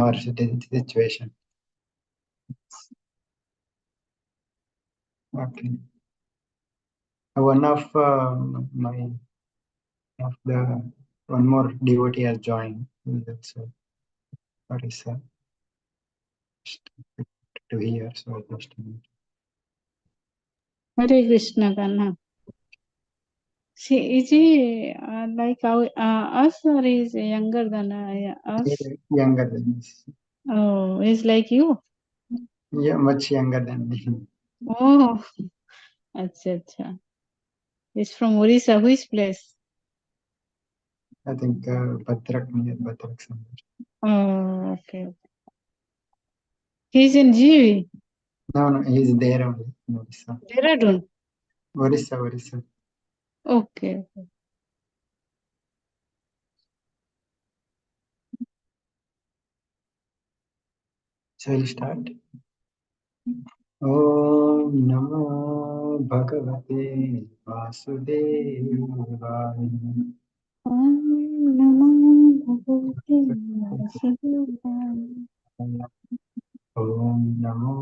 harsh situation. Okay. One of the one more devotee has joined. That's what is to hear. So just Hare Krishna, Kanna. See, is he like us or is he younger than us? younger than us. Oh, he's like you. Yeah, much younger than me. Oh, acha, acha. He's from Orissa. Which place? I think Bhadrak near Bhadrak somewhere. Oh, okay. He's in GV. No, he's there only in Orissa. Dehradun. Orissa. Okay. Shall we start? Om Namo Bhagavate Vasudevaya. Om Namo Bhagavate Vasudevaya. Om Namo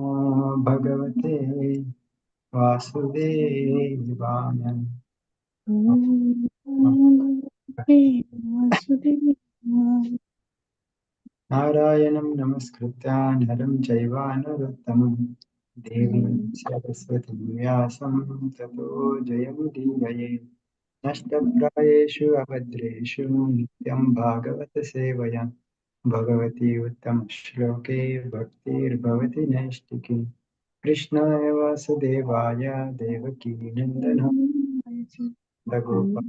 Bhagavate Vasudevaya. Om Namo Bhagavate Vasudevaya. Narayanam Namaskritya Naram Chaiva Narottamam Devim Saraswati Vyasam Tato Jayamudiraye Nashtaprayeshu Abhadreshu Nityam Bhagavata Sevaya Bhagavati Uttam Shloke Bhaktir Bhavati Naistiki Krishnaya Vasudevaya Devaki Nandana Dagopa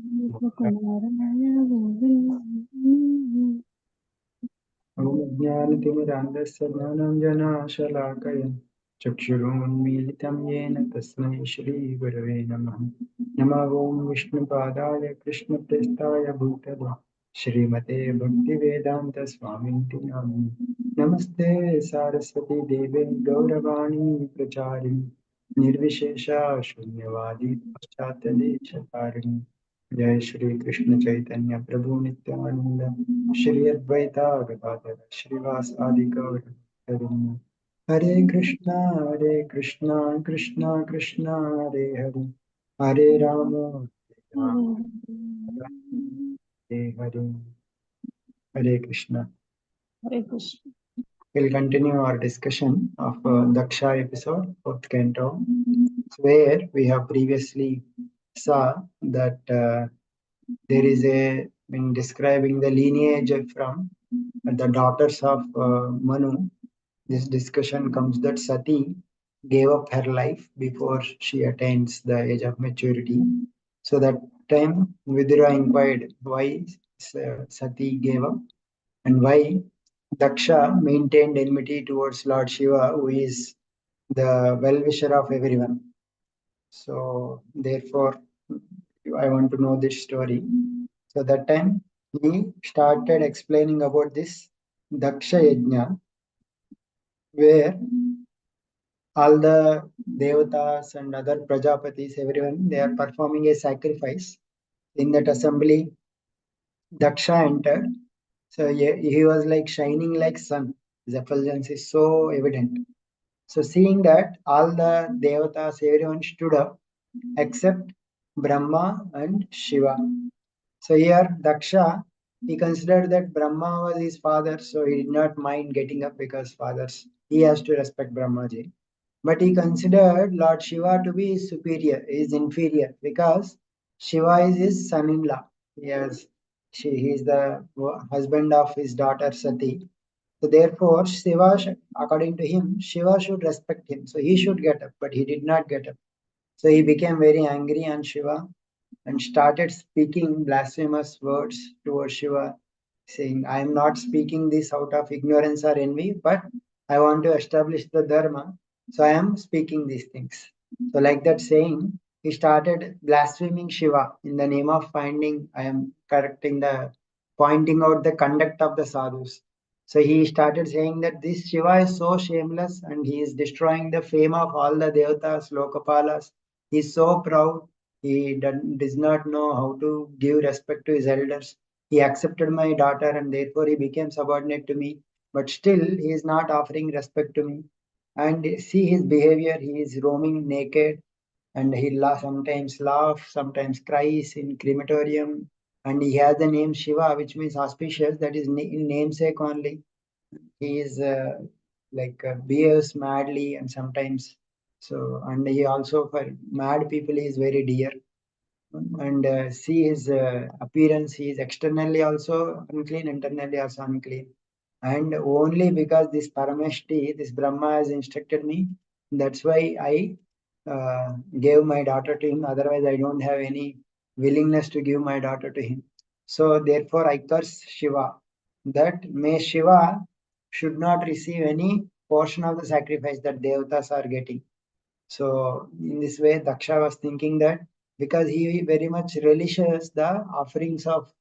ज्ञानतिमिरान्धस्य ज्ञानाञ्जनाशलाकया चक्षुरुन्मीलितं येन तस्मै श्रीगुरवे नमः नमः ॐ विष्णुपादाय कृष्णप्रेष्ठाय भूतले श्रीमते भक्तिवेदान्तस्वामिनिति नामिने नमस्ते सारस्वती देवे गौरवाणी प्रचारिणि निर्विशेषा शून्यवादी पाश्चात्यदेशतारिणि जय श्री कृष्ण चैतन्य प्रभु नित्यानंद श्री अद्वैता गदाधर श्रीवास आदि गौर हरे Krishna Krishna Krishna Hare Hare Hare Ram Hare Hare Hare Krishna. Hare Krishna. We'll continue our discussion of Daksha episode, fourth canto, where we have previously saw that there is in describing the lineage from the daughters of Manu, this discussion comes that Sati gave up her life before she attains the age of maturity. So that time Vidura inquired why Sati gave up and why Daksha maintained enmity towards Lord Shiva, who is the well-wisher of everyone. So therefore, I want to know this story. So that time he started explaining about this Daksha Yajna, where all the devatas and other prajapatis, everyone, they are performing a sacrifice. In that assembly, Daksha entered. So he was like shining like sun. His effulgence is so evident. So seeing that, all the devatas, everyone stood up except Brahma and Shiva. So here Daksha, he considered that Brahma was his father, so he did not mind getting up because fathers, he has to respect Brahmaji. But he considered Lord Shiva to be superior, is inferior, because Shiva is his son-in-law. He is the husband of his daughter Sati. So therefore, according to him, Shiva should respect him. So he should get up, but he did not get up. So he became very angry on Shiva and started speaking blasphemous words towards Shiva, saying, I am not speaking this out of ignorance or envy, but I want to establish the Dharma, so I am speaking these things. So, like that saying, he started blaspheming Shiva in the name of finding, I am correcting pointing out the conduct of the sadhus. So he started saying that this Shiva is so shameless and he is destroying the fame of all the devatas, lokapalas. He is so proud. He does not know how to give respect to his elders. He accepted my daughter and therefore he became subordinate to me. but still he is not offering respect to me. And see his behavior, he is roaming naked, and he sometimes laughs, sometimes cries in crematorium, and he has the name Shiva, which means auspicious, that is in namesake only. He is behaves madly and sometimes so, and he also for mad people he is very dear. And see his appearance, he is externally also unclean, internally also unclean. And only because this Parameshti, this Brahma has instructed me, that's why I gave my daughter to him. Otherwise, I don't have any willingness to give my daughter to him. So therefore, I curse Shiva, that may Shiva should not receive any portion of the sacrifice that devatas are getting. So in this way, Daksha was thinking that because he very much relishes the offerings of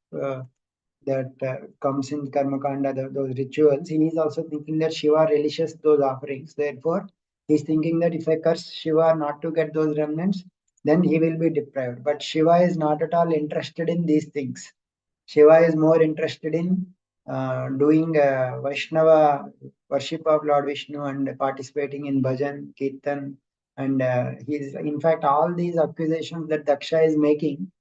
that comes in Karma Kanda, those rituals, he is also thinking that Shiva relishes those offerings. Therefore, he is thinking that if I curse Shiva not to get those remnants, then he will be deprived. But Shiva is not at all interested in these things. Shiva is more interested in doing Vaishnava worship of Lord Vishnu and participating in bhajan, kirtan, and he's in fact all these accusations that Daksha is making.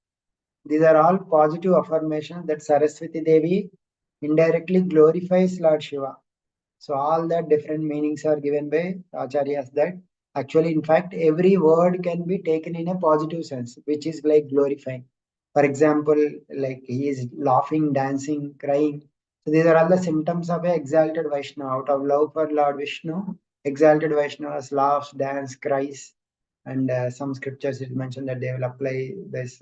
These are all positive affirmations that Saraswati Devi indirectly glorifies Lord Shiva. So all that different meanings are given by acharyas that actually, in fact, every word can be taken in a positive sense, which is like glorifying. For example, like he is laughing, dancing, crying. So these are all the symptoms of a exalted Vaishnava. Out of love for Lord Vishnu, exalted Vaishnavas laughs, dance, cries, and some scriptures it mentioned that they will apply this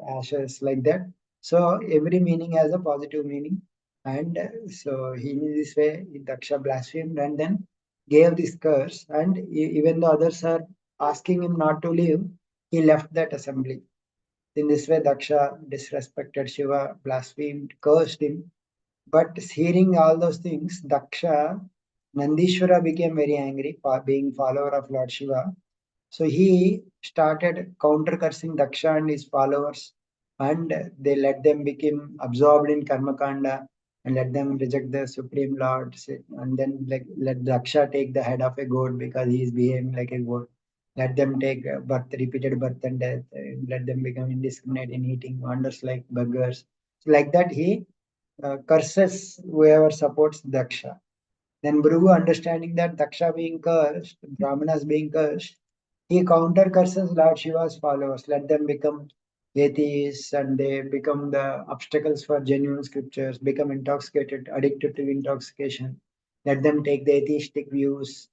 ashes like that. So every meaning has a positive meaning. And so he in this way, Daksha blasphemed and then gave this curse. And even the others are asking him not to leave, he left that assembly. In this way, Daksha disrespected Shiva, blasphemed, cursed him. But hearing all those things, Daksha, Nandishwara became very angry for being follower of Lord Shiva. So he started counter cursing Daksha and his followers, and they let them become absorbed in Karmakanda and let them reject the Supreme Lord. And then like let Daksha take the head of a goat because he is behaving like a goat. Let them take birth, repeated birth and death. Let them become indiscriminate in eating wonders like beggars. So like that, he curses whoever supports Daksha. Then Bhrigu, understanding that Daksha being cursed, Brahmanas being cursed, he counter curses Lord Shiva's followers, let them become atheists and they become the obstacles for genuine scriptures, become intoxicated, addicted to intoxication. Let them take the atheistic views.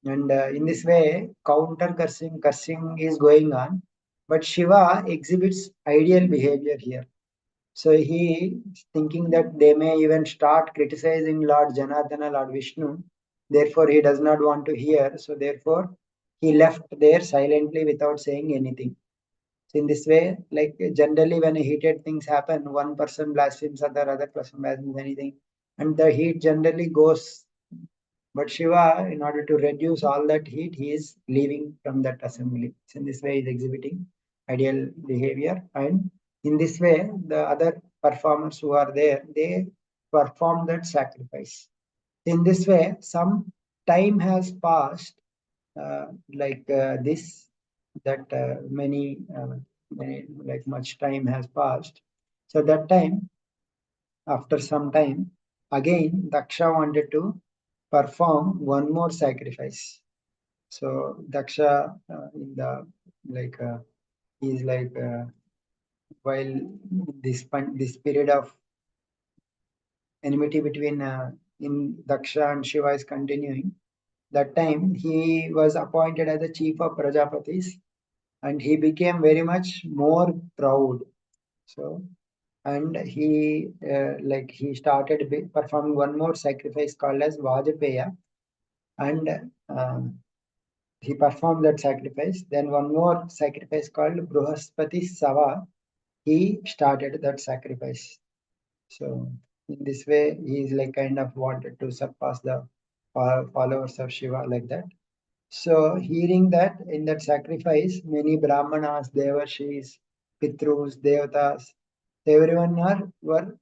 And in this way, counter cursing is going on. But Shiva exhibits ideal behavior here. So he is thinking that they may even start criticizing Lord Janardana, Lord Vishnu. Therefore, he does not want to hear. So therefore, he left there silently without saying anything. So in this way, like generally when heated things happen, one person blasphemes other person blasphemes anything, and the heat generally goes. But Shiva, in order to reduce all that heat, he is leaving from that assembly. So in this way, he is exhibiting ideal behavior. And in this way, the other performers who are there, they perform that sacrifice. In this way, some time has passed, this, that like much time has passed. So that time, after some time, again, Daksha wanted to perform one more sacrifice. So Daksha, in the like, is like while this period of enmity between in Daksha and Shiva is continuing. That time he was appointed as the chief of Prajapatis, and he became very much more proud. So and he started performing one more sacrifice called as Vajapeya, and um, he performed that sacrifice. Then one more sacrifice called Bruhaspati Sava, he started that sacrifice. So in this way, he is like kind of wanted to surpass the followers of Shiva like that. So hearing that in that sacrifice, many Brahmanas, Devarshis, Pitrus, Devatas, everyone were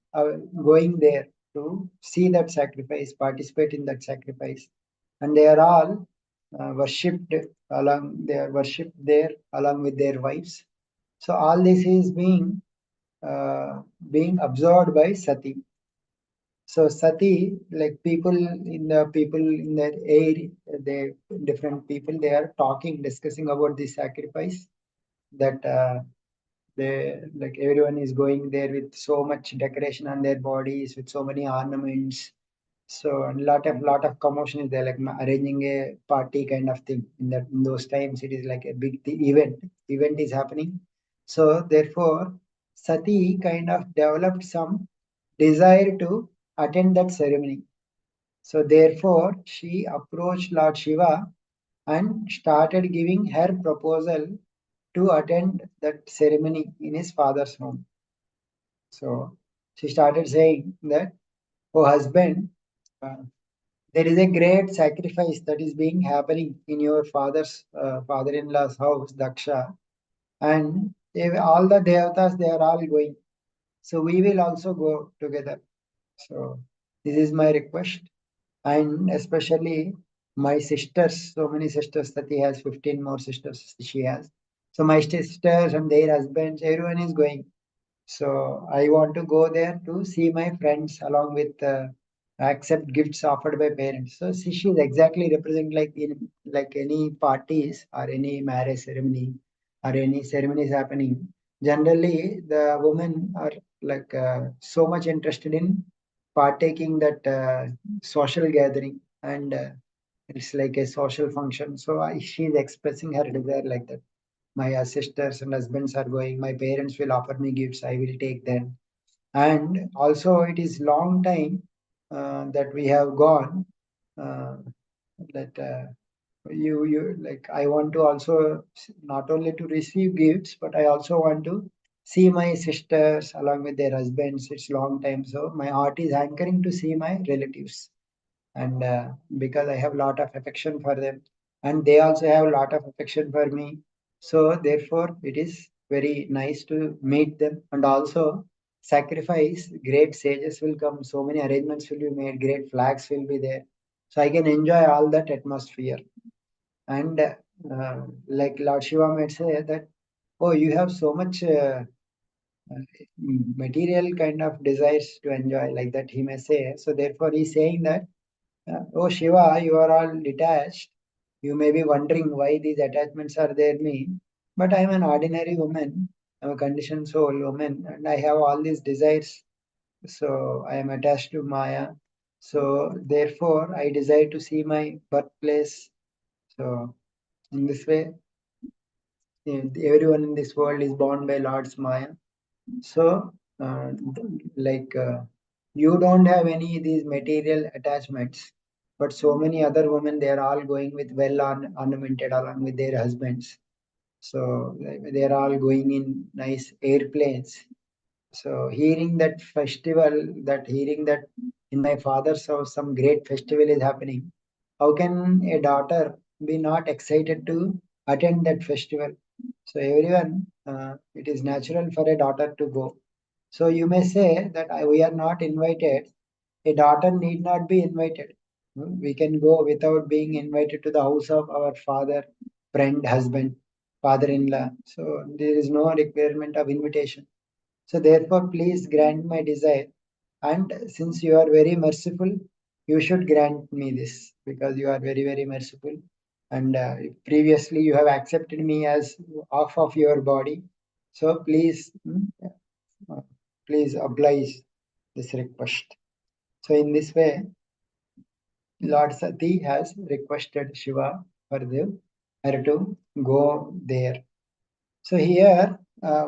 going there. to see that sacrifice, participate in that sacrifice, and they are all worshipped they are worshipped there along with their wives. So all this is uh, being absorbed by Sati. So Sati, like people in that area, they different people, they are talking, discussing about this sacrifice. That they like everyone is going there with so much decoration on their bodies, with so many ornaments. So a lot of commotion is there, like arranging a party kind of thing. In those times, it is like a big event. Event is happening. So therefore, Sati kind of developed some desire to attend that ceremony. So therefore, she approached Lord Shiva and started giving her proposal to attend that ceremony in his father's home. So she started saying that, "Oh husband, uh, there is a great sacrifice that is being happening in your father-in-law's house, Daksha, and all the devatas they are all going. So we will also go together. So this is my request, and especially my sisters. So many sisters that he has, 15 more sisters she has. So my sisters and their husbands, everyone is going. So I want to go there to see my friends along with accept gifts offered by parents. So she is exactly represent like any parties or any marriage ceremony or any ceremonies happening. Generally, the women are like so much interested in partaking that social gathering, and it's like a social function. So she is expressing her desire like that. My sisters and husbands are going, my parents will offer me gifts, I will take them. And also it is long time that we have gone, uh, that you like I want to also not only to receive gifts, but I also want to see my sisters along with their husbands. It's long time, so my heart is hankering to see my relatives, and because I have a lot of affection for them, and they also have a lot of affection for me. So therefore, it is very nice to meet them, and also sacrifice. Great sages will come. So many arrangements will be made. Great flags will be there, so I can enjoy all that atmosphere. And like Lord Shiva might say that, oh, you have so much material kind of desires to enjoy, like that he may say. So therefore, he's saying that, oh Shiva, you are all detached. You may be wondering why these attachments are there me, but I am an ordinary woman. I'm a conditioned soul woman, and I have all these desires. So I am attached to Maya. So therefore, I desire to see my birthplace. So in this way, everyone in this world is born by Lord's Maya. So, like you don't have any these material attachments, but so many other women, they are all going with well ornamented along with their husbands. So they are all going in nice airplanes. So hearing that in my father's house some great festival is happening, how can a daughter be not excited to attend that festival? So everyone, it is natural for a daughter to go. So you may say that we are not invited. A daughter need not be invited. We can go without being invited to the house of our father, friend, husband, father-in-law. So there is no requirement of invitation. So therefore, please grant my desire. And since you are very merciful, you should grant me this, because you are very, very merciful. And previously, you have accepted me as half of your body. So please, uh, please oblige this request. So in this way, Lord Sati has requested Shiva for her to go there. So here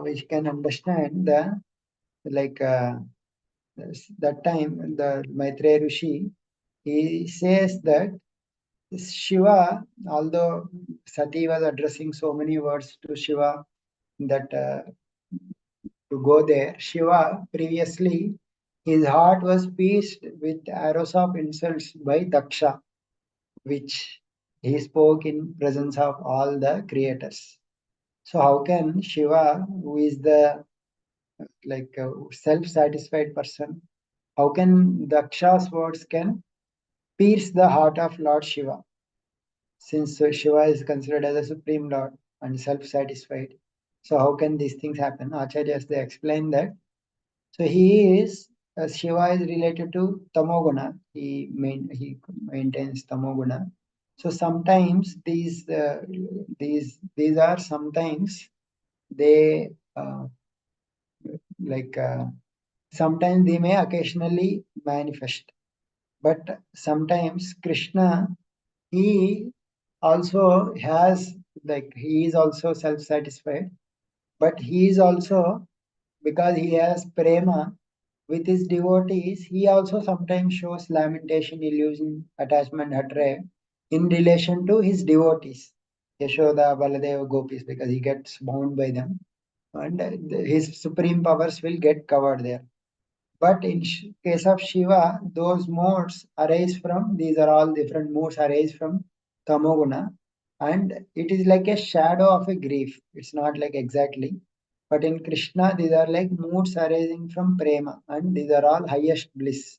we can understand the like. That time the Maitreya Rishi, he says that Shiva, although Sati was addressing so many words to Shiva that to go there, Shiva previously his heart was pierced with arrows of insults by Daksha, which he spoke in presence of all the creators. So how can Shiva, who is the like self-satisfied person, how can Daksha's words can pierce the heart of Lord Shiva, since Shiva is considered as a supreme Lord and self-satisfied. So how can these things happen? Acharyas they explain that. So he is Shiva is related to Tamoguna. He maintains Tamoguna. So sometimes these are sometimes they like sometimes they may occasionally manifest, but sometimes Krishna he also has like he is also self-satisfied, but he is also because he has prema with his devotees, he also sometimes shows lamentation, illusion, attachment, hatred in relation to his devotees, Yashoda, Baladeva, Gopis, because he gets bound by them, and his supreme powers will get covered there. But in case of Shiva, those modes arise from, these are all different modes arise from Tamoguna. And it is like a shadow of a grief. It's not like exactly. But in Krishna, these are like moods arising from Prema. And these are all highest bliss.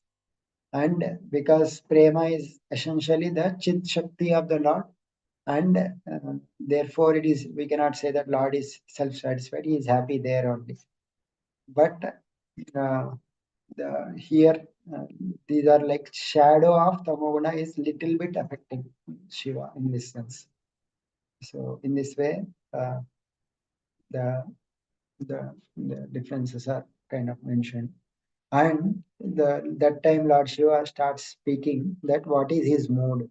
And because Prema is essentially the Chit Shakti of the Lord. And therefore, it is we cannot say that Lord is self-satisfied. He is happy there only. But uh, here these are like shadow of tamoguna is little bit affecting Shiva in this sense. So in this way, uh, the, the differences are kind of mentioned. And that time Lord Shiva starts speaking that what is his mood.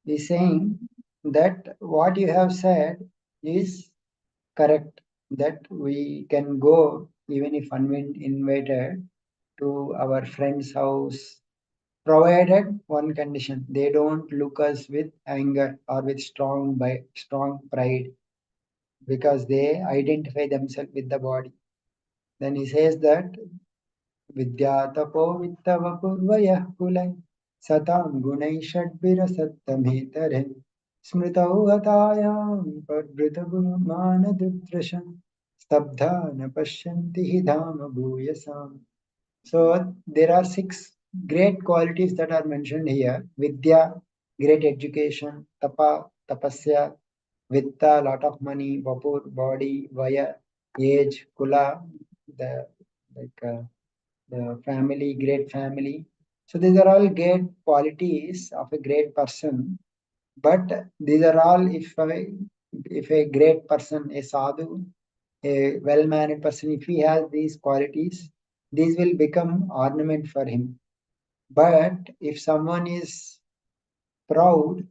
He's saying that what you have said is correct. That we can go even if uninvited to our friend's house provided one condition they don't look us with anger or with strong pride because they identify themselves with the body. Then he says that vidya tapo vittava purvaya kulai satam gunai shadbira sattamhetare smritau hatayam parvrita gurumana dudrasham stabdha na pashyanti hi dhama bhuyasam. So there are six great qualities that are mentioned here. Vidya, great education. Tapa, tapasya. Vitta, lot of money. Vapur, body. Vaya, age. Kula, the like the family, great family. So these are all great qualities of a great person. But these are all if a great person, a sadhu, a well-mannered person, if he has these qualities, these will become ornament for him. But if someone is proud,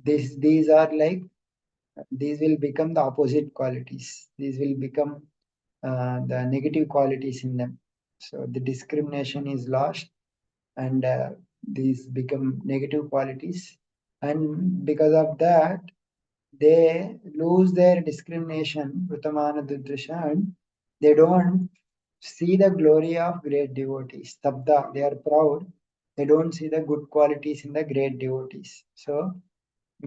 these are like these will become the opposite qualities. These will become the negative qualities in them. So the discrimination is lost, and these become negative qualities. And because of that, they lose their discrimination, Vrutamana Dudrisha, and they don't see the glory of great devotees. Tabda, they are proud. They don't see the good qualities in the great devotees. So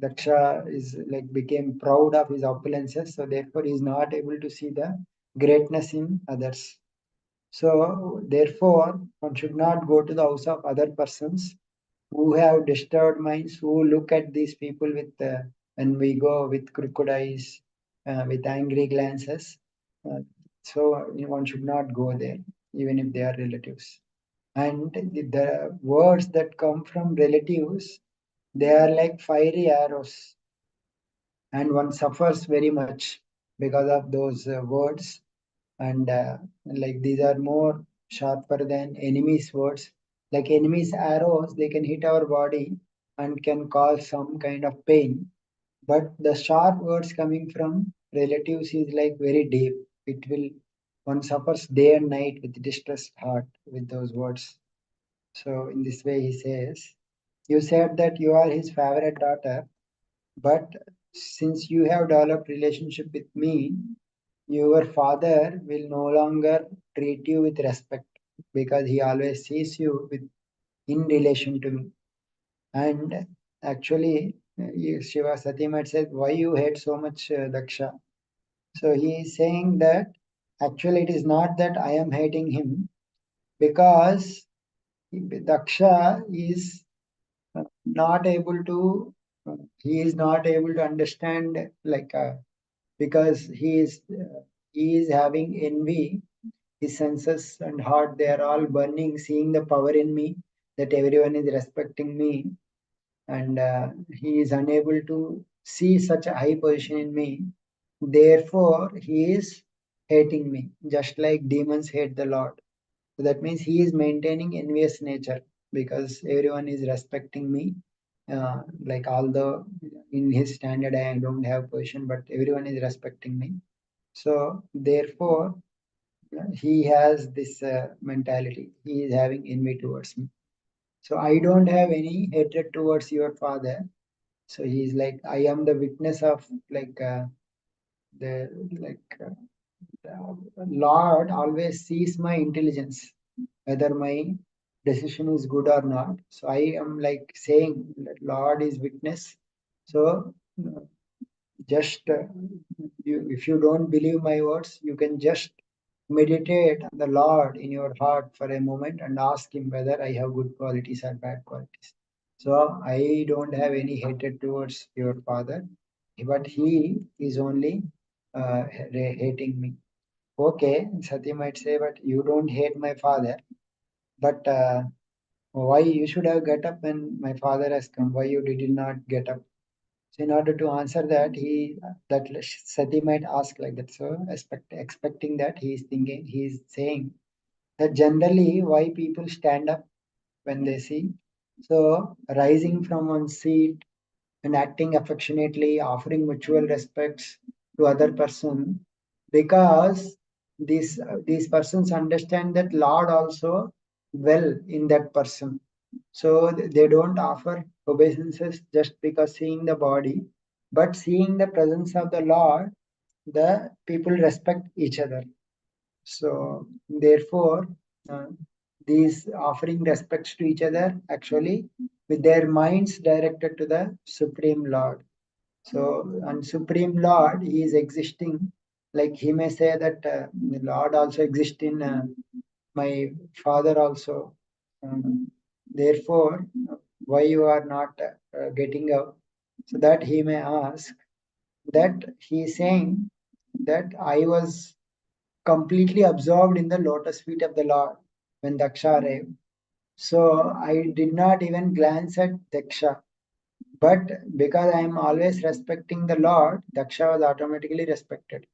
Daksha is like became proud of his opulences, so therefore he is not able to see the greatness in others. So therefore one should not go to the house of other persons who have disturbed minds, who look at these people with, when we go with crooked eyes, with angry glances. Uh, so one should not go there, even if they are relatives. And the words that come from relatives, they are like fiery arrows, and one suffers very much because of those words. And like these are more sharper than enemies' words. Like enemies' arrows, they can hit our body and can cause some kind of pain. But the sharp words coming from relatives is like very deep. It will one suffers day and night with distressed heart with those words. So in this way he says, you said that you are his favorite daughter, but since you have developed relationship with me, your father will no longer treat you with respect because he always sees you with in relation to me. And actually, Shiva Sati might say, why you hate so much Daksha? So he is saying that actually it is not that I am hating him, because Daksha is not able to, he is not able to understand, like, because he is having envy. His senses and heart, they are all burning, seeing the power in me, that everyone is respecting me, and he is unable to see such a high position in me. Therefore, he is hating me, just like demons hate the Lord. So that means he is maintaining envious nature because everyone is respecting me. Like, although in his standard I don't have position, but everyone is respecting me. So therefore, he has this mentality. He is having envy towards me. So I don't have any hatred towards your father. So he's like, I am the witness of, like, the like the Lord always sees my intelligence, whether my decision is good or not. So I am like saying that Lord is witness. So uh, just if you don't believe my words, you can just meditate on the Lord in your heart for a moment and ask Him whether I have good qualities or bad qualities. So I don't have any hatred towards your father, but he is only hating me. Okay, Sati might say, but you don't hate my father, but why you should have get up when my father has come? Why you did not get up? So in order to answer that, that Sati might ask like that. So expecting that, he is saying that generally why people stand up when they see. So rising from one seat and acting affectionately, offering mutual respects to other person, because these persons understand that Lord also well in that person. So they don't offer obeisances just because seeing the body, but seeing the presence of the Lord, the people respect each other. So therefore, uh, these offering respects to each other actually with their minds directed to the Supreme Lord. So, and Supreme Lord, He is existing. Like He may say that the Lord also exists in my Father also. Therefore, why you are not getting up? So that He may ask, that He is saying that I was completely absorbed in the lotus feet of the Lord when Daksha arrived. So I did not even glance at Daksha. But because I am always respecting the Lord, Daksha was automatically respected.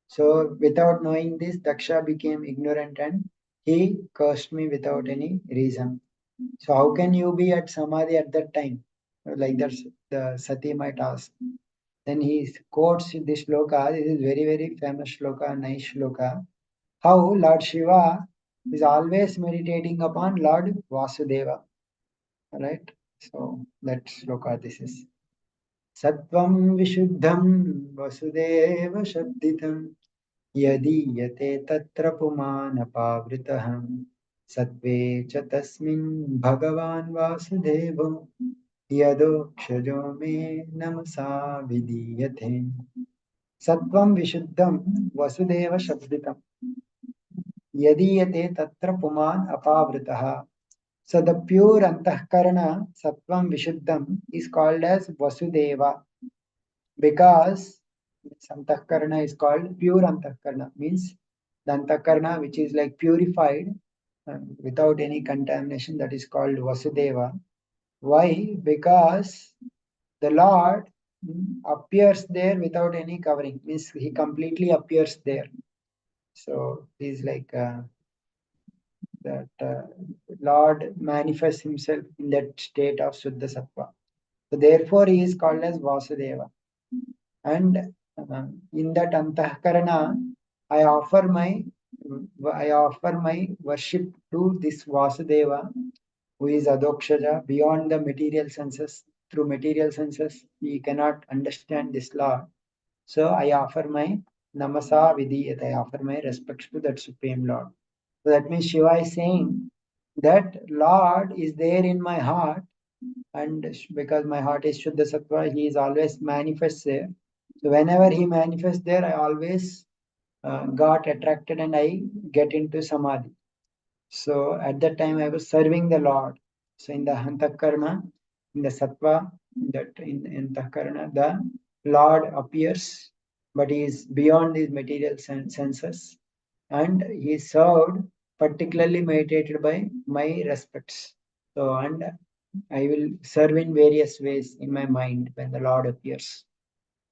So without knowing this, Daksha became ignorant and he cursed me without any reason. So how can you be at Samadhi at that time? Like that, the Sati might ask. Then he quotes this shloka. This is very, very famous shloka, nice shloka. How Lord Shiva is always meditating upon Lord Vasudeva. Right? So that shloka this is. सत्वं विशुद्धं वसुदेव शब्दितं यदीयते तत्र पुमानपावृतः सत्त्वे च तस्मिन् भगवान् वासुदेवो यदोक्षजो मे नमसा विधीयते सत्वं विशुद्धं वसुदेव शब्दितं यदीयते तत्र पुमान् अपावृतः. So the pure antahkarana sattvam vishuddham is called as Vasudeva, because antahkarana is called pure antahkarana, means the antahkarana which is like purified without any contamination, that is called Vasudeva. Why? Because the Lord appears there without any covering, means he completely appears there. So he's like that Lord manifests himself in that state of Suddha Sattva. So therefore he is called as Vasudeva. And in that antahkarana, I offer my I offer my worship to this Vasudeva, who is Adokshaja, beyond the material senses. Through material senses, he cannot understand this law. So I offer my namasa vidiyat, I offer my respects to that Supreme Lord. So that means Shiva is saying that Lord is there in my heart, and because my heart is Shuddha Sattva, he is always manifests there. So whenever he manifests there, I always got attracted and I get into Samadhi. So at that time, I was serving the Lord. So in the Antakarana, in the Sattva, that in Antakarana, the Lord appears, but he is beyond these material senses, and he is served, particularly meditated by my respects. So, and I will serve in various ways in my mind when the Lord appears.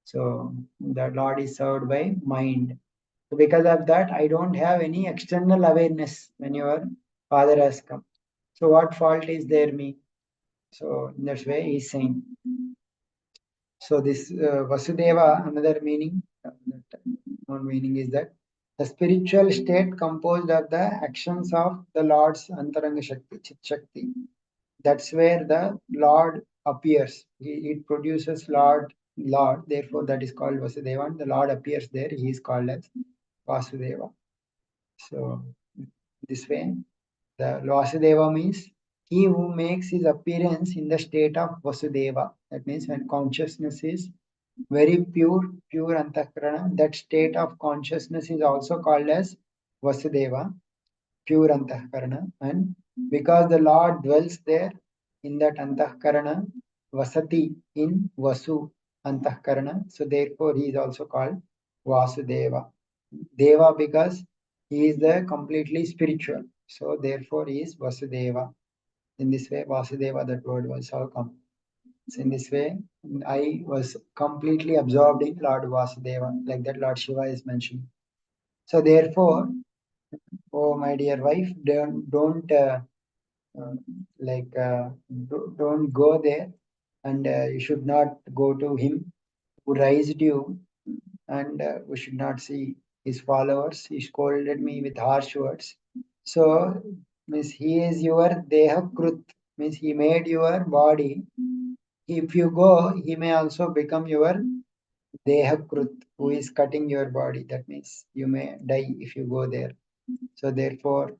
So the Lord is served by mind. So because of that, I don't have any external awareness when your father has come. So what fault is there me? So in that way he's saying. So this Vasudeva, another meaning, one meaning is that the spiritual state composed of the actions of the Lord's Antaranga Shakti, Chit Shakti. That's where the Lord appears. It produces Lord. Therefore, that is called Vasudeva. And the Lord appears there. He is called as Vasudeva. So this way, the Vasudeva means he who makes his appearance in the state of Vasudeva. That means when consciousness is very pure antakarana, that state of consciousness is also called as Vasudeva, pure antahkarana. And because the Lord dwells there in that antahkarana, vasati in Vasu antahkarana, so therefore he is also called Vasudeva. Deva because he is the completely spiritual. So therefore he is Vasudeva. In this way, Vasudeva, that word was all come. So in this way, I was completely absorbed in Lord Vasudeva, like that Lord Shiva is mentioned. So therefore, oh my dear wife, don't uh, don't go there, and you should not go to him who raised you, and we should not see his followers. He scolded me with harsh words. So means he is your dehakrut, means he made your body. If you go, he may also become your dehakrut, who is cutting your body. That means you may die if you go there. So therefore,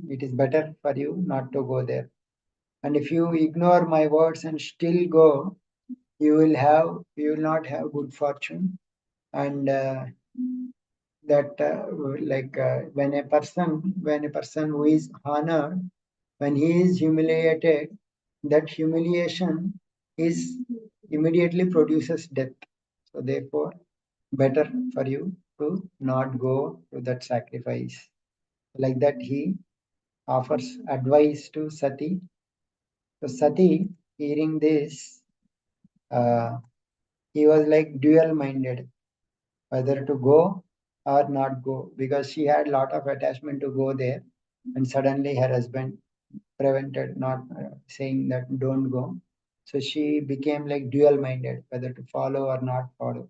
it is better for you not to go there. And if you ignore my words and still go, you will not have good fortune. And that when a person who is honored, when he is humiliated, that humiliation is immediately produces death. So therefore, better for you to not go to that sacrifice. Like that, he offers advice to Sati. So Sati, hearing this, uh, he was like dual minded, whether to go or not go, because she had lot of attachment to go there, and suddenly her husband prevented, not saying that don't go. So she became like dual minded, whether to follow or not follow.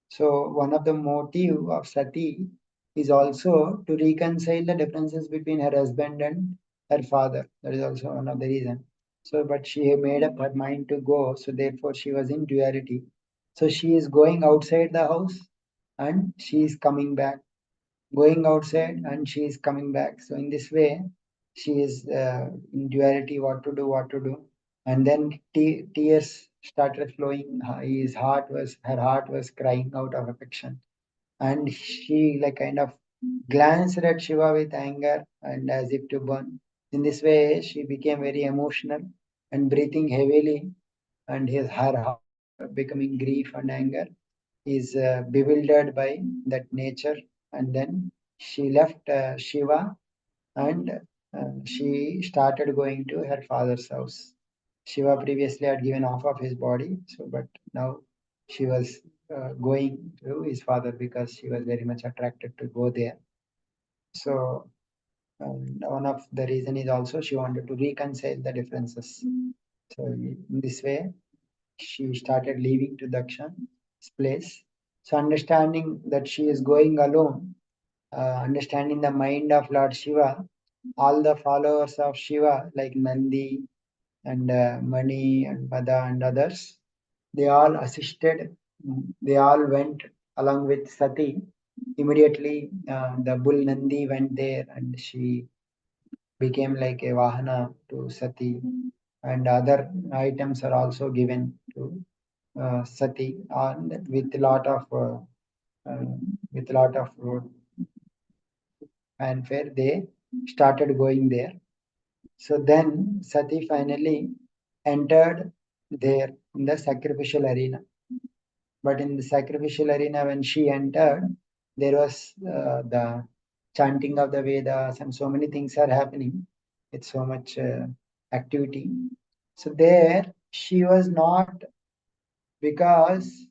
So one of the motive of Sati is also to reconcile the differences between her husband and her father. That is also one of the reason. So, but she made up her mind to go. So therefore, she was in duality. So she is going outside the house, and she is coming back, going outside, and she is coming back. So in this way, she is in duality, what to do. And then tears started flowing. Her heart was crying out of affection, and she like kind of glanced at Shiva with anger and as if to burn. In this way, she became very emotional and breathing heavily, and her heart becoming grief and anger is bewildered by that nature. And then she left Shiva, and she started going to her father's house. Shiva previously had given half of his body, so but now she was going to his father because she was very much attracted to go there. So one of the reason is also she wanted to reconcile the differences. So in this way, she started leaving to Daksha's place. So understanding that she is going alone, understanding the mind of Lord Shiva, all the followers of Shiva like Nandi and Mani and Pada and others, they all assisted. They all went along with Sati. Immediately, the bull Nandi went there, and she became like a Vahana to Sati. And other items are also given to Sati, and uh, with lot of fanfare, they started going there. So then Sati finally entered there in the sacrificial arena. But in the sacrificial arena, when she entered, there was the chanting of the Vedas, and so many things are happening. It's so much activity. So there she was not, because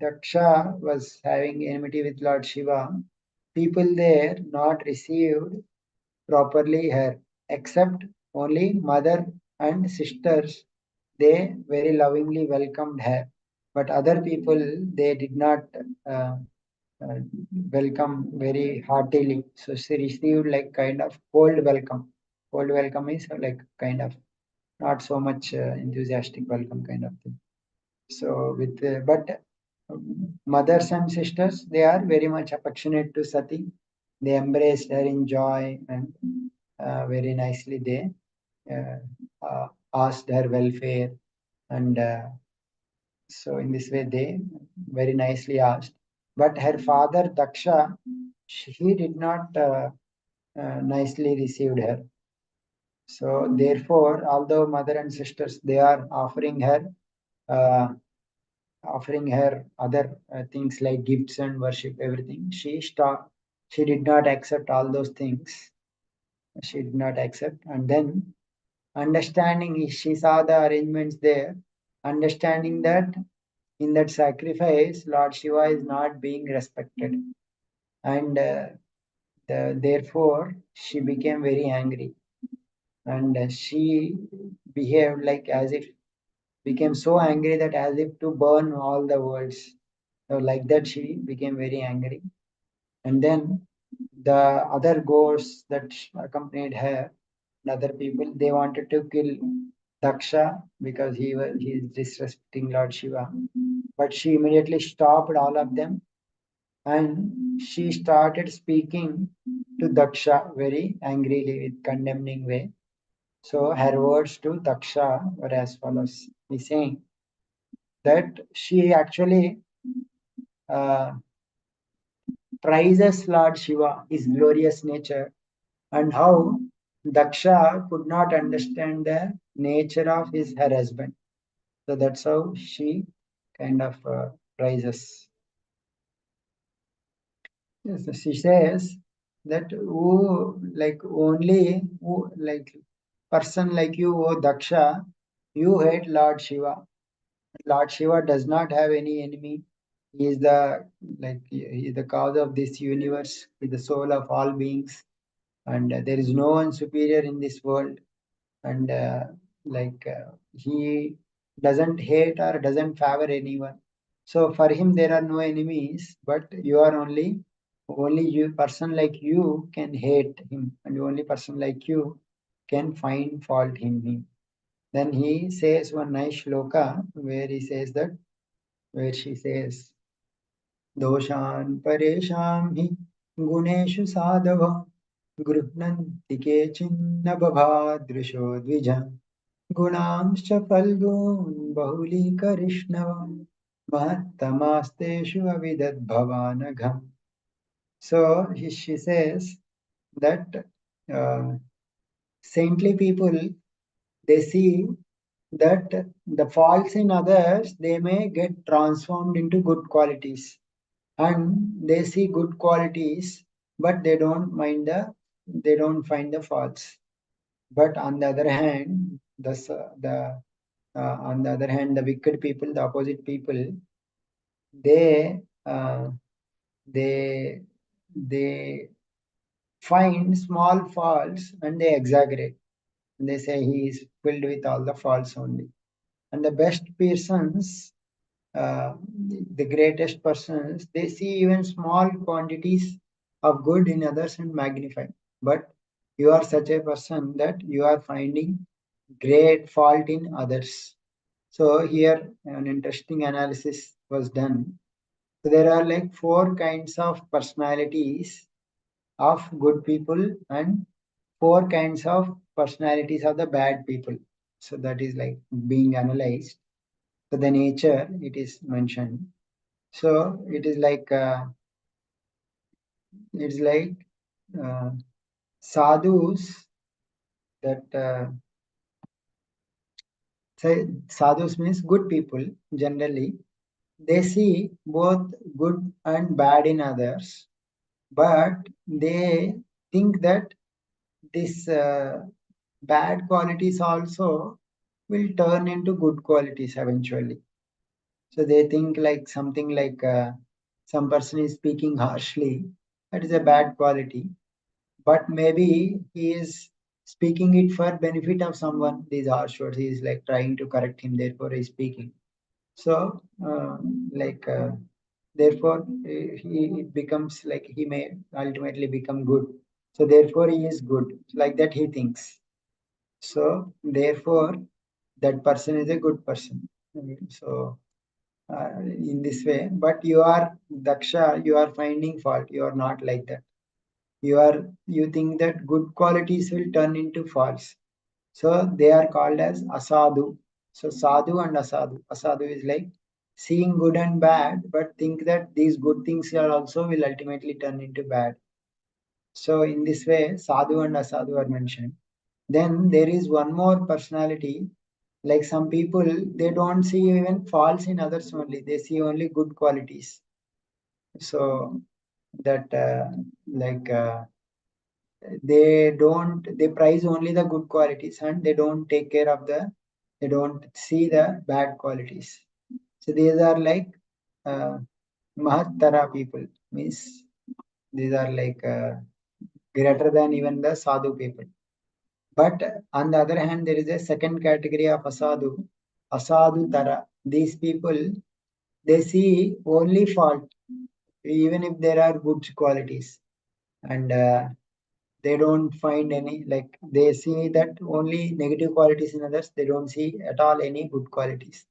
Daksha was having enmity with Lord Shiva. People there not received properly her, except only mother and sisters. They very lovingly welcomed her, but other people they did not uh, uh, welcome very heartily. So she received like kind of cold welcome. Cold welcome is like kind of not so much enthusiastic welcome kind of thing. So with but mothers and sisters, they are very much affectionate to Sati. They embraced her in joy, and very nicely they uh, asked her welfare, and so in this way they very nicely asked. But her father Daksha, he did not nicely received her. So therefore, although mother and sisters they are uh, offering her other things like gifts and worship, everything, she did not accept all those things. She did not accept, and then understanding, she saw the arrangements there, understanding that in that sacrifice Lord Shiva is not being respected, and therefore she became very angry, and she behaved like as if, became so angry that as if to burn all the worlds. So like that she became very angry, and then the other ghosts that accompanied her, and other people, they wanted to kill Daksha because he is disrespecting Lord Shiva. But she immediately stopped all of them, and she started speaking to Daksha very angrily with condemning way. So her words to Daksha were as follows. He's saying that she actually uh, praises Lord Shiva, his glorious nature, and how Daksha could not understand the nature of her husband. So that's how she kind of praises. Yes, she says that who like only who like person like you, O Daksha, you hate Lord Shiva. Lord Shiva does not have any enemy. He is the he is the cause of this universe. He is the soul of all beings, and there is no one superior in this world. And he doesn't hate or doesn't favor anyone. So for him there are no enemies, but you are only you person like you can hate him, and only person like you can find fault in him. Then he says one nice shloka where he says that, where she says, Doshan paresham hi guneshu sadhava गृह्णन्ति केचिन्न बभादृशो द्विज गुणांश्च फल्गून् बहुलीकरिष्णव महत्तमास्तेषु अविदद्भवानघम्. So she says that uh, saintly people, they see that the faults in others they may get transformed into good qualities, and they see good qualities, but they don't find the faults. But on the other hand, the on the other hand, the wicked people, the opposite people, they uh, they they find small faults and they exaggerate. And they say he is filled with all the faults only. And the best persons, the greatest persons, they see even small quantities of good in others and magnify. But you are such a person that you are finding great fault in others. So here an interesting analysis was done. So there are like four kinds of personalities of good people and four kinds of personalities of the bad people. So that is like being analyzed. So the nature it is mentioned. So it is like uh, sadhus, that say sadhus means good people generally. They see both good and bad in others, but they think that this bad qualities also will turn into good qualities eventually. So they think like something like some person is speaking harshly, that is a bad quality, but maybe he is speaking it for benefit of someone. These harsh words, he is like trying to correct him, therefore he is speaking. So like therefore he it becomes like he may ultimately become good. So therefore he is good, like that he thinks. So therefore that person is a good person. So in this way, but you are daksha, you are finding fault, you are not like that. You think that good qualities will turn into faults, so they are called as asadu. So sadhu and asadu, asadu is like seeing good and bad but think that these good things are also will ultimately turn into bad. So in this way sadhu and asadu are mentioned. Then there is one more personality, like some people, they don't see even faults in others only, they see only good qualities. So that like they prize only the good qualities and they don't take care of they don't see the bad qualities. So these are like uh, mahattara people, means these are like greater than even the sadhu people. But on the other hand, there is a second category of asadu, asadu tara. These people, they see only fault even if there are good qualities, and they don't find any, like they see that only negative qualities in others, they don't see at all any good qualities.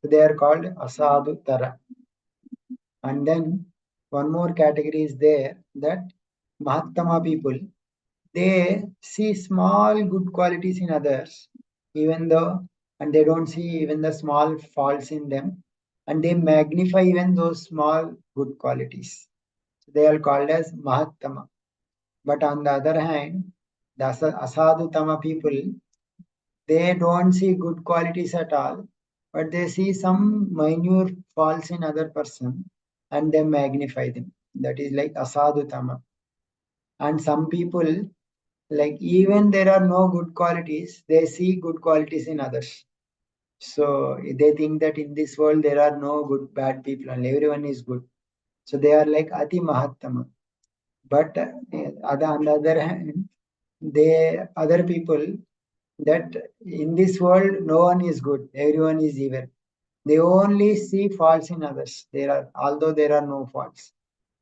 So they are called asadu tara. And then one more category is there, that mahattama people, they see small good qualities in others, even though, and they don't see even the small faults in them, and they magnify even those small good qualities. So they are called as mahattama. But on the other hand, the asadutama people, they don't see good qualities at all, but they see some minor faults in other person and they magnify them. That is like asadutama. And some people, like even there are no good qualities, they see good qualities in others. So they think that in this world there are no good bad people and everyone is good. So they are like ati mahattama. But on the other hand, they other people, that in this world no one is good, everyone is evil. They only see faults in others. There are, although there are no faults.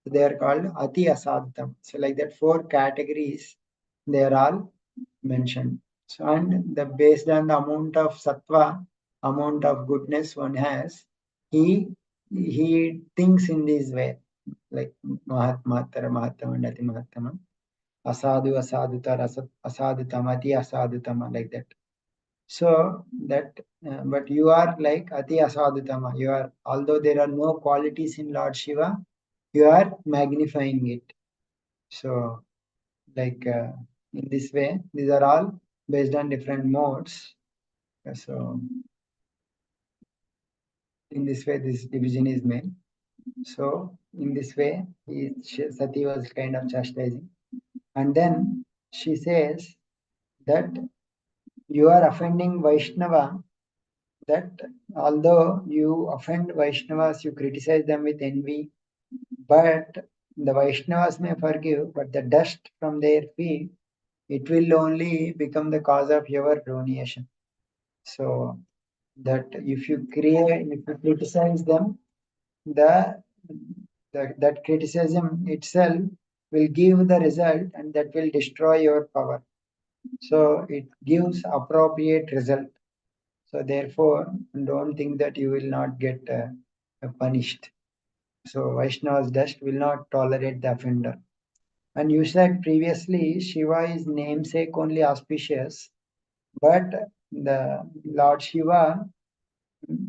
They are called ati asadham. So like that, four categories they are all mentioned. So and the based on the amount of sattva, amount of goodness one has, he he thinks in this way, like mahatmatara, mahatama, and ati mahatama, asadu, asadutar, asadutamati, asadutama, like that. So that, but you are like ati asadutama. You are, although there are no qualities in Lord Shiva, you are magnifying it. So like in this way, these are all based on different modes. So in this way, this division is made. So in this way, Sati was kind of chastising, and then she says that you are offending Vaishnava, that although you offend Vaishnavas, you criticize them with envy, but the Vaishnavas may forgive, but the dust from their feet, it will only become the cause of your ruination. So that if you criticize them, the, that criticism itself will give the result and that will destroy your power. So it gives appropriate result. So therefore, don't think that you will not get punished. So Vaishnava's dust will not tolerate the offender. And you said previously Shiva is namesake only auspicious, but the Lord Shiva,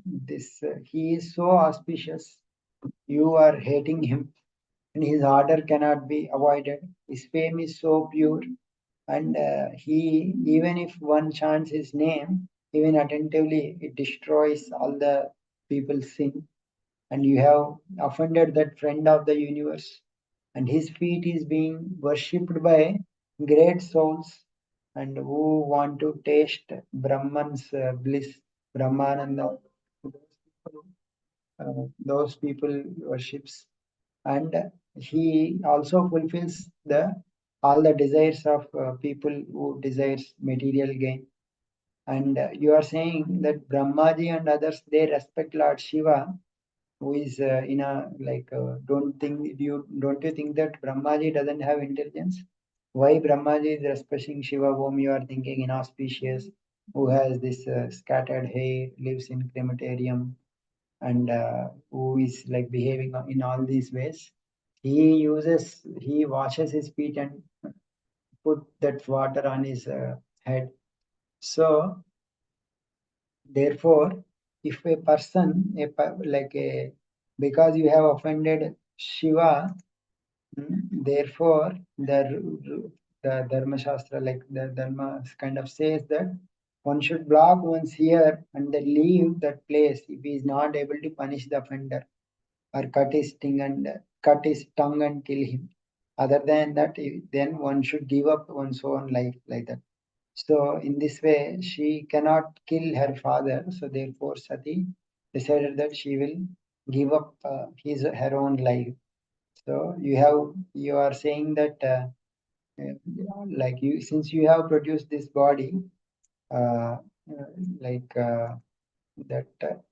this he is so auspicious. You are hating him, and his order cannot be avoided. His fame is so pure. and he, even if one chants his name, even attentively, it destroys all the people's sin. And you have offended that friend of the universe, and his feet is being worshipped by great souls and who want to taste Brahman's bliss, Brahmananda. Those people worships, and he also fulfills the all the desires of people who desires material gain. And you are saying that Brahmaji and others, they respect Lord Shiva, who is in a like don't you think that Brahmaji doesn't have intelligence? Why Brahmaji is respecting Shiva, whom you are thinking inauspicious, who has this scattered hair, lives in crematorium, and who is like behaving in all these ways? He washes his feet and put that water on his head. So therefore, if a person, because you have offended Shiva, therefore the Dharma Shastra, like the Dharma kind of says that one should block one's ear and then leave that place if he is not able to punish the offender, or cut his tongue and kill him. Other than that, then one should give up one's own life like that. So in this way, she cannot kill her father. So therefore, Sati decided that she will give up her own life. So you are saying that like you, since you have produced this body, uh, like that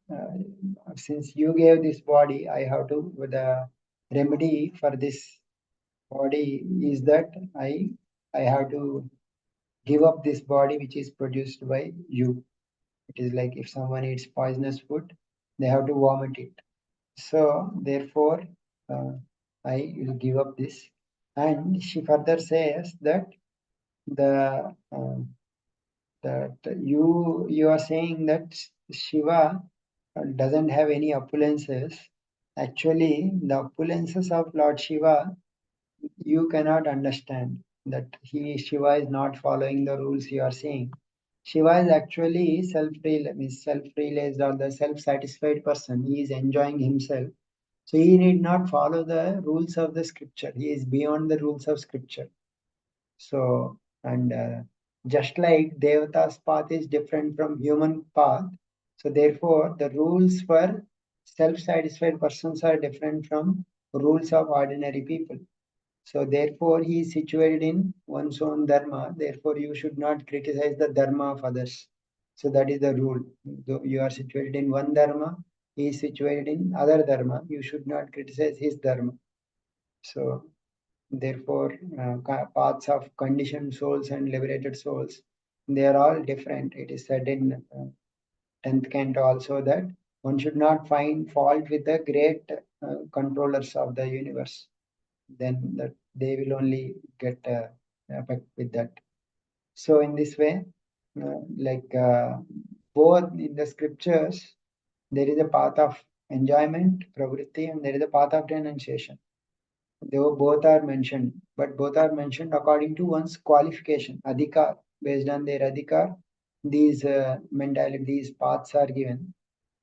since you gave this body, I have to, the remedy for this body is that I have to give up this body which is produced by you. It is like if someone eats poisonous food, they have to vomit it. So therefore, uh, I will give up this. And she further says that the that you are saying that Shiva doesn't have any opulences. Actually, the opulences of Lord Shiva you cannot understand, that Shiva is not following the rules you are saying. Shiva is actually self-realized or the self-satisfied person. He is enjoying himself. So he need not follow the rules of the scripture. He is beyond the rules of scripture. So, and just like Devata's path is different from human path, so therefore the rules for self-satisfied persons are different from rules of ordinary people. So therefore he is situated in one's own dharma. Therefore you should not criticize the dharma of others. So that is the rule. Though you are situated in one dharma, he is situated in other dharma. You should not criticize his dharma. So therefore, paths of conditioned souls and liberated souls, they are all different. It is said in 10th canto also that one should not find fault with the great controllers of the universe. Then that they will only get effect with that. So in this way, like both in the scriptures, there is a path of enjoyment, pravritti, and there is a path of renunciation. They both are mentioned, but both are mentioned according to one's qualification, adhikar. Based on their adhikar, these mentality, these paths are given.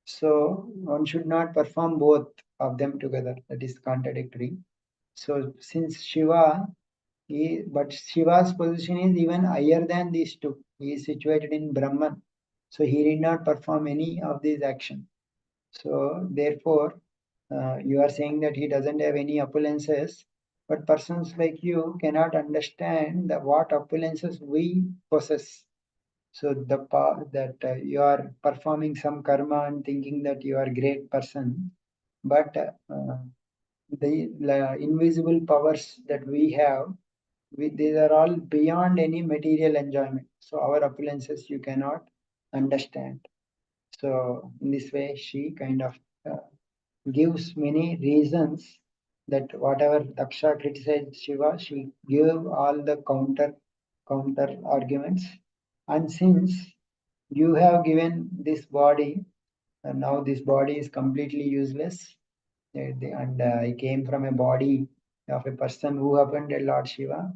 So one should not perform both of them together. That is contradictory. So since but Shiva's position is even higher than these two. He is situated in Brahman. So he did not perform any of these actions. So therefore, you are saying that he doesn't have any opulences, but persons like you cannot understand what opulences we possess. So that you are performing some karma and thinking that you are a great person, but the invisible powers that we have, these are all beyond any material enjoyment. So our opulences you cannot understand. So in this way, she kind of uh, gives many reasons that whatever Daksha criticized Shiva, she gave all the counter arguments. And since you have given this body, and now this body is completely useless, and I came from a body of a person who offended Lord Shiva.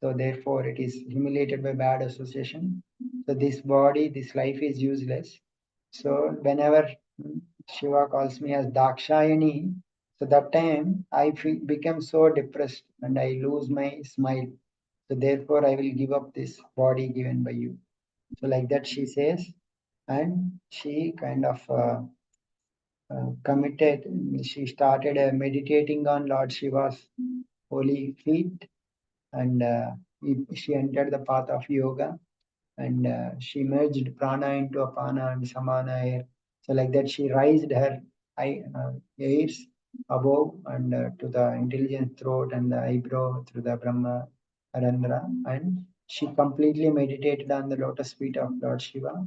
So therefore, it is humiliated by bad association. So this body, this life is useless. So whenever Shiva calls me as Dakshayani, so that time I become so depressed and I lose my smile. So therefore, I will give up this body given by you. So like that she says, and she kind of committed. She started meditating on Lord Shiva's holy feet, and she entered the path of yoga, and she merged prana into apana and samana air. So like that, she raised her airs above and to the intelligent throat and the eyebrow through the Brahma Arandra, and she completely meditated on the lotus feet of Lord Shiva,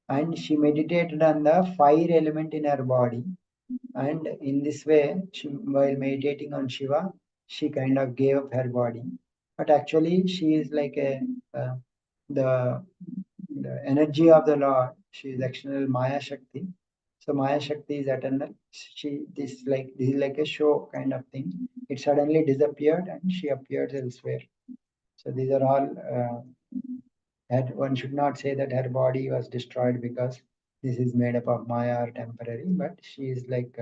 and she meditated on the fire element in her body, and in this way, while meditating on Shiva, she kind of gave up her body. But actually, she is like uh, the, the energy of the Lord. She is external Maya Shakti. So Maya Shakti is eternal. This is like a show kind of thing. It suddenly disappeared and she appeared elsewhere. So these are all that one should not say that her body was destroyed because this is made up of Maya or temporary, but she is like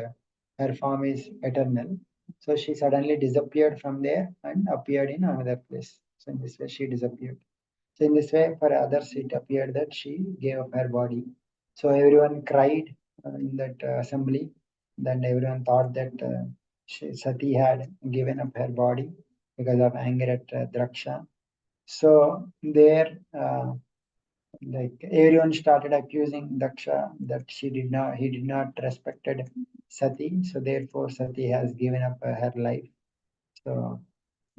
her form is eternal. So she suddenly disappeared from there and appeared in another place. So in this way, she disappeared. So in this way, for others, it appeared that she gave up her body. So everyone cried in that assembly. Then everyone thought that Sati had given up her body because of anger at Draksha. So there, like everyone started accusing Daksha that he did not respected Sati, so therefore Sati has given up her life. So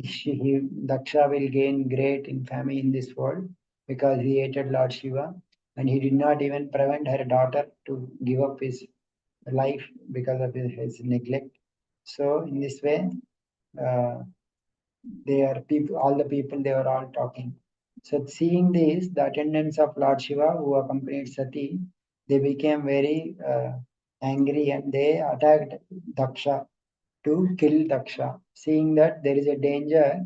Daksha will gain great infamy in this world because he hated Lord Shiva, and he did not even prevent her daughter to give up his life because of his neglect. So in this way, uh, they are people, all the people they were all talking. So seeing this, the attendants of Lord Shiva who accompanied Sati, they became very angry and they attacked Daksha to kill Daksha. Seeing that there is a danger,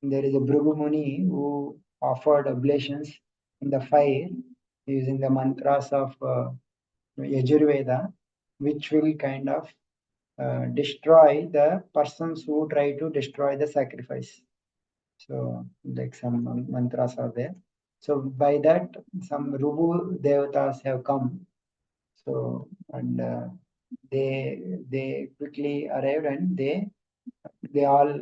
there is a Bhrigu Muni who offered oblations in the fire using the mantras of Yajurveda, which will kind of destroy the persons who try to destroy the sacrifice. So, like some mantras are there. So, by that, some Rubu devatas have come. So, and they quickly arrived and they all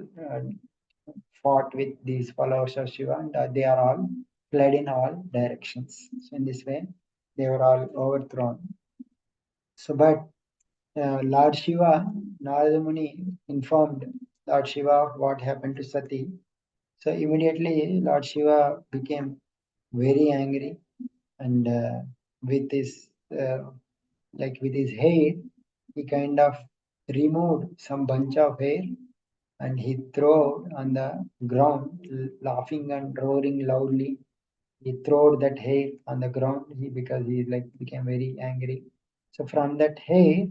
fought with these followers of Shiva, and they are all fled in all directions. So, in this way, they were all overthrown. So, but Lord Shiva, Narada Muni informed Lord Shiva what happened to Sati. So immediately Lord Shiva became very angry, and with his with his hair, he kind of removed some bunch of hair and he threw on the ground, laughing and roaring loudly. He threw that hair on the ground because he like became very angry. So from that hair,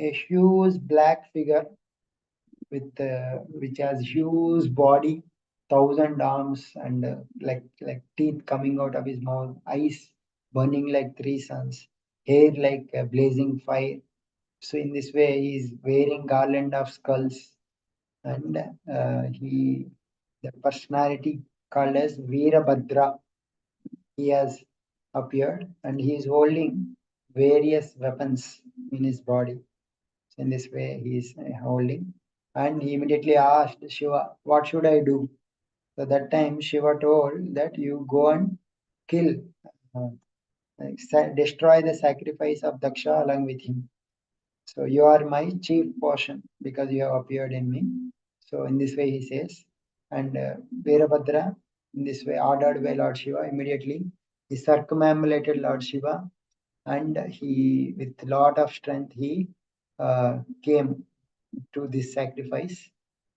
a huge black figure with which has huge body, thousand arms, and like teeth coming out of his mouth, eyes burning like three suns, hair like blazing fire. So in this way, he is wearing garland of skulls, and the personality called as Veerabhadra, he has appeared, and he is holding various weapons in his body. So in this way, he is holding. And he immediately asked Shiva, what should I do? So that time Shiva told that you go and kill, uh, destroy the sacrifice of Daksha along with him. So you are my chief portion because you have appeared in me. So in this way he says. And Veerabhadra, in this way ordered by Lord Shiva, immediately he circumambulated Lord Shiva, and he with lot of strength he came to this sacrifice,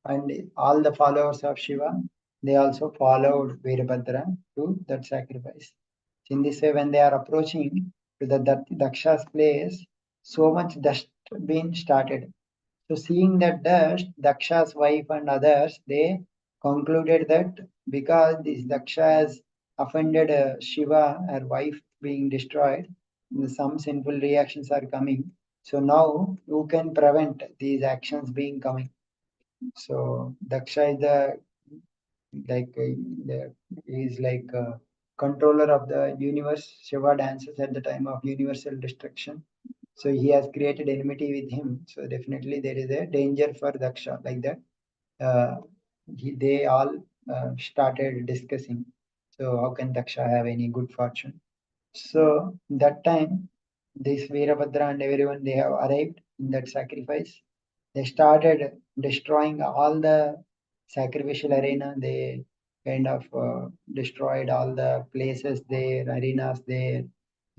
and all the followers of Shiva, they also followed Veerabhadra to that sacrifice. In this way, when they are approaching to the Daksha's place, so much dust being started. So seeing that dust, Daksha's wife and others, they concluded that because this Daksha has offended Shiva, her wife being destroyed, some sinful reactions are coming. So now who can prevent these actions being coming? So Daksha is the like is like controller of the universe. Shiva dances at the time of universal destruction. So he has created enmity with him. So definitely there is a danger for Daksha like that. Uh, they all started discussing. So how can Daksha have any good fortune? So that time, this Veerabhadra and everyone they have arrived in that sacrifice. They started destroying all the sacrificial arena. They kind of destroyed all the places there, arenas there,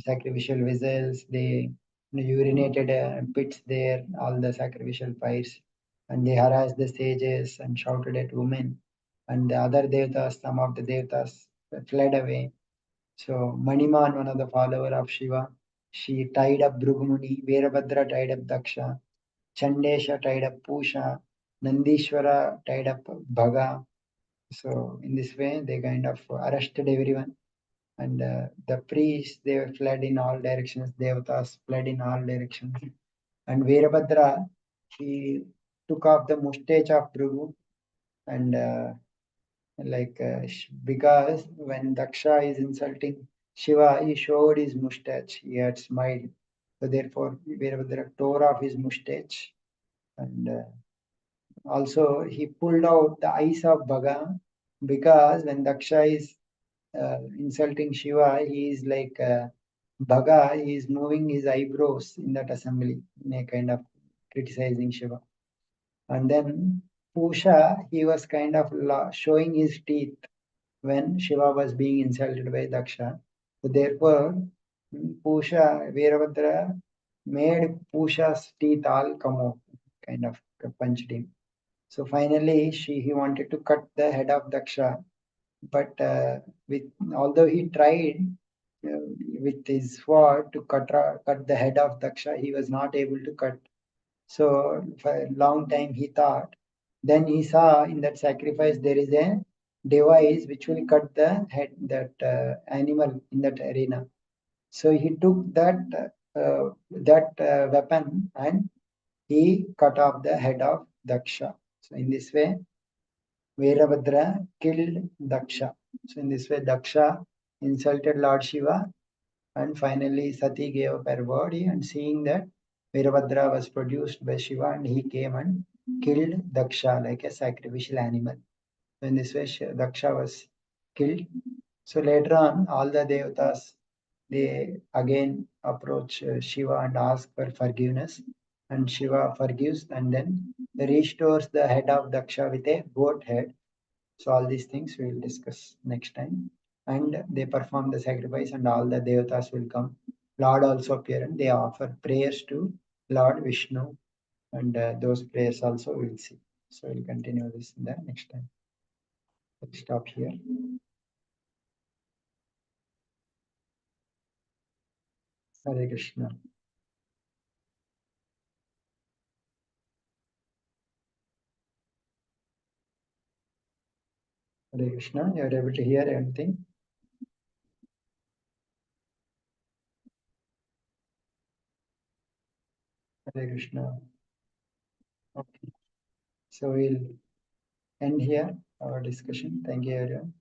sacrificial vessels. They urinated pits there, all the sacrificial fires, and they harassed the sages and shouted at women. And the other devtas, some of the devtas fled away. So Maniman, one of the follower of Shiva, she tied up Bhrugumuni, Veerabhadra tied up Daksha, Chandesha tied up Pusha, Nandishwara tied up Bhaga. So in this way, they kind of arrested everyone. And the priests, they fled in all directions. Devatas fled in all directions. And Veerabhadra, he took off the mustache of Bhrigu and because when Daksha is insulting Shiva, he showed his mustache. He had smiled. So therefore, Veerabhadra tore off his mustache, and also he pulled out the eyes of Bhaga, because when Daksha is insulting Shiva, he is like Bhaga. He is moving his eyebrows in that assembly, in a kind of criticizing Shiva. And then Pusha, he was kind of showing his teeth when Shiva was being insulted by Daksha. So therefore, Pusha, Veerabhadra made Pusha's teeth all come out, kind of punched him. So finally, he wanted to cut the head of Daksha, but with although he tried uh, with his sword to cut the head of Daksha, he was not able to cut. So for a long time he thought. Then he saw in that sacrifice there is a device which will cut the head that animal in that arena. So he took that weapon and he cut off the head of Daksha. So in this way, Veerabhadra killed Daksha. So in this way, Daksha insulted Lord Shiva, and finally Sati gave up her body, and seeing that Veerabhadra was produced by Shiva, and he came and killed Daksha like a sacrificial animal. So in this way, Daksha was killed. So later on, all the devatas they again approach Shiva and ask for forgiveness, and Shiva forgives and then restores the head of Daksha with a goat head. So all these things we will discuss next time. And they perform the sacrifice, and all the devatas will come. Lord also appear, and they offer prayers to Lord Vishnu, and those prayers also we will see. So we'll continue this in the next time. Let's stop here. Hare Krishna. Hare Krishna. You are able to hear anything? Hare Krishna. Okay. So we'll end here our discussion. Thank you, everyone.